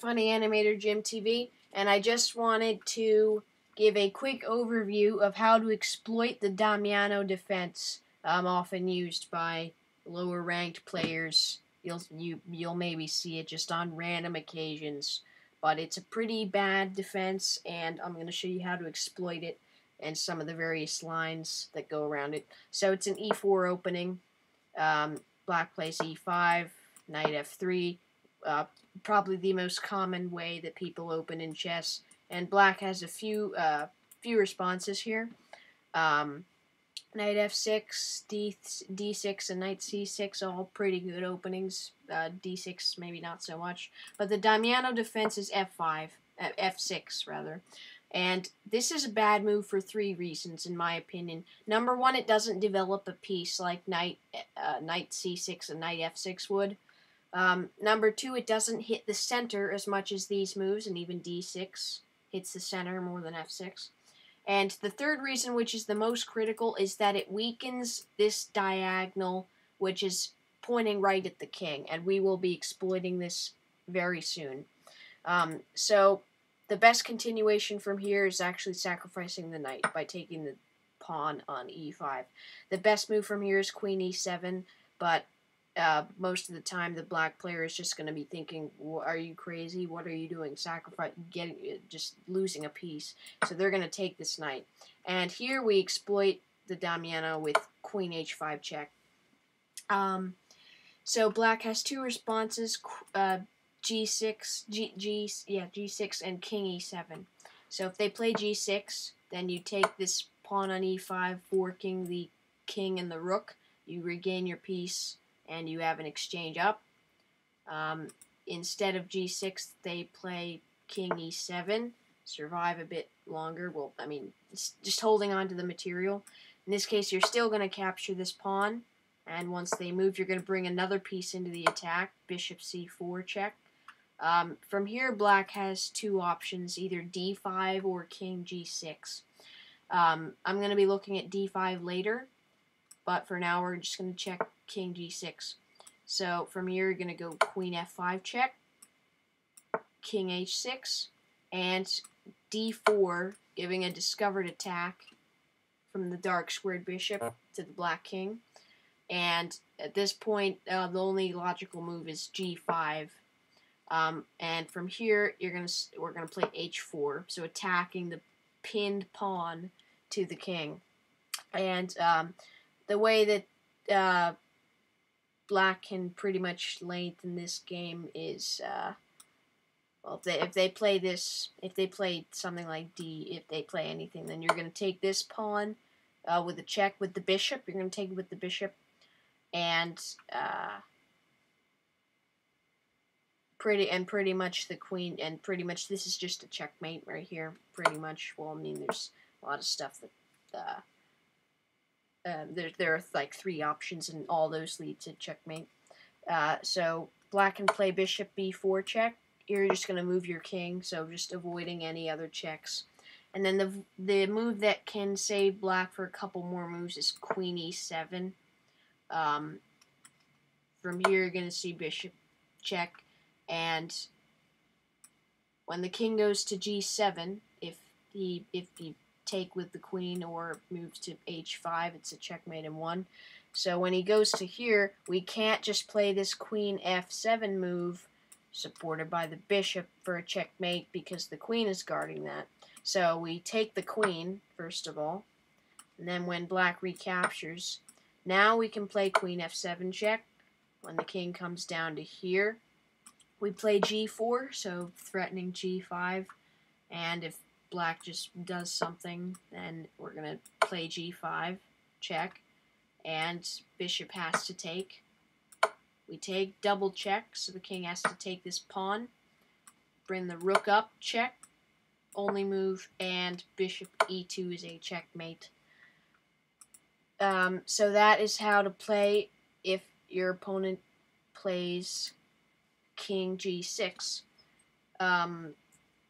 FunnyAnimatorJimTV, and I just wanted to give a quick overview of how to exploit the Damiano Defense, often used by lower ranked players. You'll maybe see it just on random occasions, but it's a pretty bad defense, and I'm going to show you how to exploit it and some of the various lines that go around it. So it's an e4 opening. Black plays e5, knight f3. Probably the most common way that people open in chess, and black has a few responses here. Knight f6, d6, and knight c6, all pretty good openings. D6 maybe not so much, but the Damiano defense is f5, f6 rather. And this is a bad move for three reasons, in my opinion. Number one, it doesn't develop a piece like knight c6 and knight f6 would. Number two, it doesn't hit the center as much as these moves, and even d6 hits the center more than f6. And the third reason, which is the most critical, is that it weakens this diagonal, which is pointing right at the king, and we will be exploiting this very soon. So the best continuation from here is actually sacrificing the knight by taking the pawn on e5. The best move from here is queen e7, but most of the time the black player is just going to be thinking, are you crazy? What are you doing? Just losing a piece. So they're going to take this knight. And here we exploit the Damiano with queen h5 check. So black has two responses, g6, g6 and king e7. So if they play g6, then you take this pawn on e5, forking the king and the rook. You regain your piece, and you have an exchange up. Instead of g6, they play king e7, survive a bit longer. Well, I mean, it's just holding on to the material. In this case, you're still going to capture this pawn, and once they move, you're going to bring another piece into the attack, bishop c4 check. From here, black has two options, either d5 or king g6. I'm going to be looking at d5 later, but for now we're just going to check king g6. So from here, you're going to go queen f5 check, king h6, and d4, giving a discovered attack from the dark squared bishop to the black king. And at this point, the only logical move is g5. And from here, we're gonna play h4, so attacking the pinned pawn to the king. And the way that black can pretty much lengthen this game is, well, if they play something like if they play anything, then you're gonna take this pawn with a check with the bishop. You're gonna take it with the bishop, and pretty much the queen, and pretty much this is just a checkmate right here. Pretty much, well, I mean, there's a lot of stuff that there are like three options, and all those lead to checkmate. So black can play bishop b4 check. You're just going to move your king, so just avoiding any other checks. And then the move that can save black for a couple more moves is queen e7. From here, you're going to see bishop check, and when the king goes to g7, if you take with the queen or moves to h5, it's a checkmate in one. So when he goes to here, we can't just play this queen f7 move supported by the bishop for a checkmate, because the queen is guarding that. So we take the queen first of all, and then when black recaptures, now we can play queen f7 check. When the king comes down to here, we play g4, so threatening g5, and if black just does something, then we're going to play g5, check, and bishop has to take. We take, double check, so the king has to take this pawn, bring the rook up, check, only move, and bishop e2 is a checkmate. So that is how to play if your opponent plays king g6.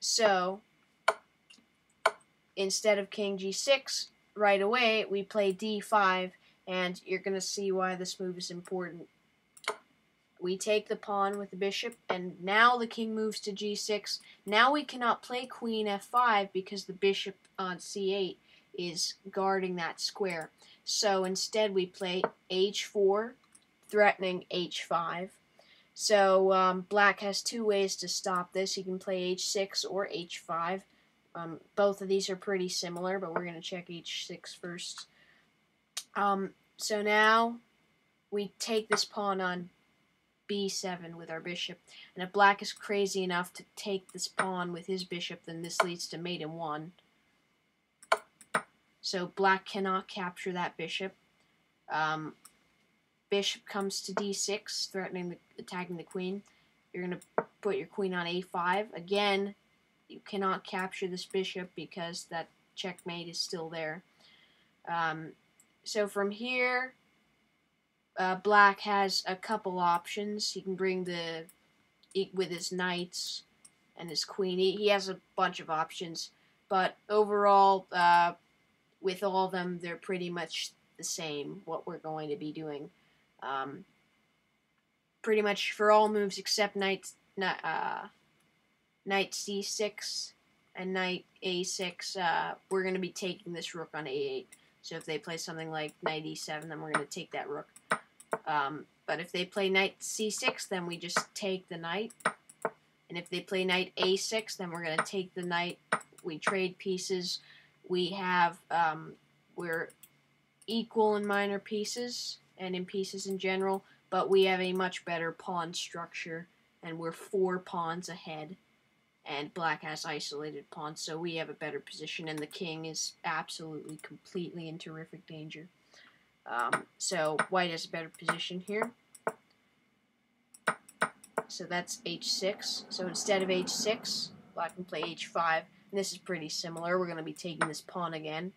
So instead of king g6, right away we play d5, and you're going to see why this move is important. we take the pawn with the bishop, and now the king moves to g6. Now we cannot play queen f5 because the bishop on c8 is guarding that square. So instead we play h4, threatening h5. So black has two ways to stop this. He can play h6 or h5. Both of these are pretty similar, but we're going to check h6 first. So now we take this pawn on b7 with our bishop, and if black is crazy enough to take this pawn with his bishop, then this leads to mate in 1. So black cannot capture that bishop. Bishop comes to d6, attacking the queen. You're going to put your queen on a5. Again, you cannot capture this bishop because that checkmate is still there. So from here, black has a couple options. He can bring with his knights and his queen. He has a bunch of options, but overall, with all of them, they're pretty much the same, what we're going to be doing. Pretty much for all moves except knight c6 and knight a6, we're going to be taking this rook on a8. So if they play something like knight e7, then we're going to take that rook. But if they play knight c6, then we just take the knight. And if they play knight a6, then we're going to take the knight. We trade pieces. We're equal in minor pieces and in pieces in general, but we have a much better pawn structure, and we're 4 pawns ahead, and black has isolated pawns, so we have a better position, and the king is absolutely, completely in terrific danger. So white has a better position here. So that's h6. So instead of h6, black can play h5, and this is pretty similar. We're going to be taking this pawn again.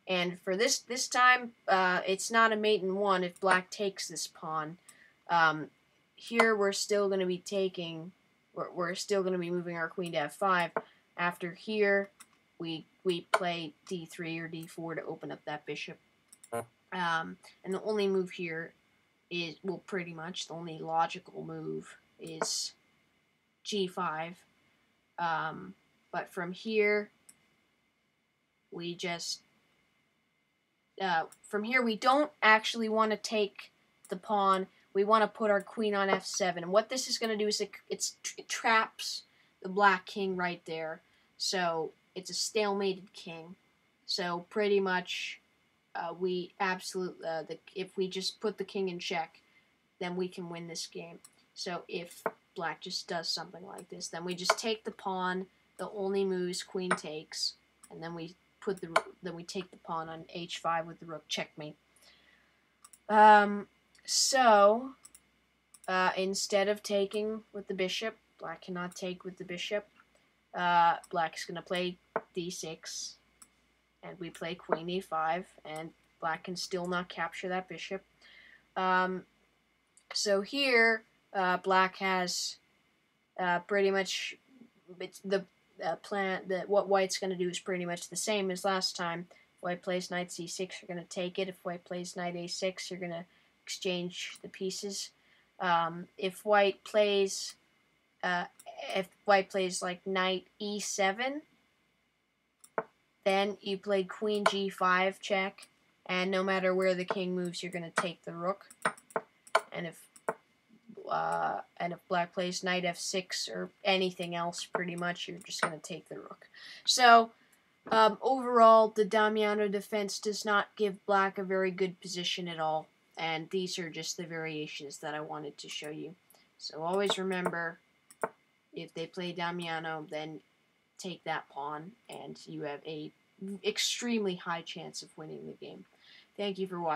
And for this time, it's not a mate in 1 if black takes this pawn. Here we're still going to be we're still going to be moving our queen to f5. After here, we play d3 or d4 to open up that bishop. And the only move here is, well, pretty much the only logical move is g5. But from here, we just we don't actually want to take the pawn. We want to put our queen on f7. And what this is going to do is it traps the black king right there. So it's a stalemated king. So pretty much if we just put the king in check, then we can win this game. So if black just does something like this, then we just take the pawn. The only move is queen takes, and then we take the pawn on h5 with the rook, checkmate. Instead of taking with the bishop, black cannot take with the bishop. Black is going to play d6, and we play queen e5, and black can still not capture that bishop. So here, black has pretty much what white's going to do is pretty much the same as last time. If white plays knight c6, you're going to take it. If white plays knight a6, you're going to exchange the pieces. If white plays like knight e7, then you play queen g5 check, and no matter where the king moves, you're going to take the rook. And if black plays knight f6 or anything else, pretty much, you're just going to take the rook. So, overall, the Damiano defense does not give black a very good position at all. And these are just the variations that I wanted to show you. So always remember, if they play Damiano, then take that pawn, and you have a extremely high chance of winning the game. Thank you for watching.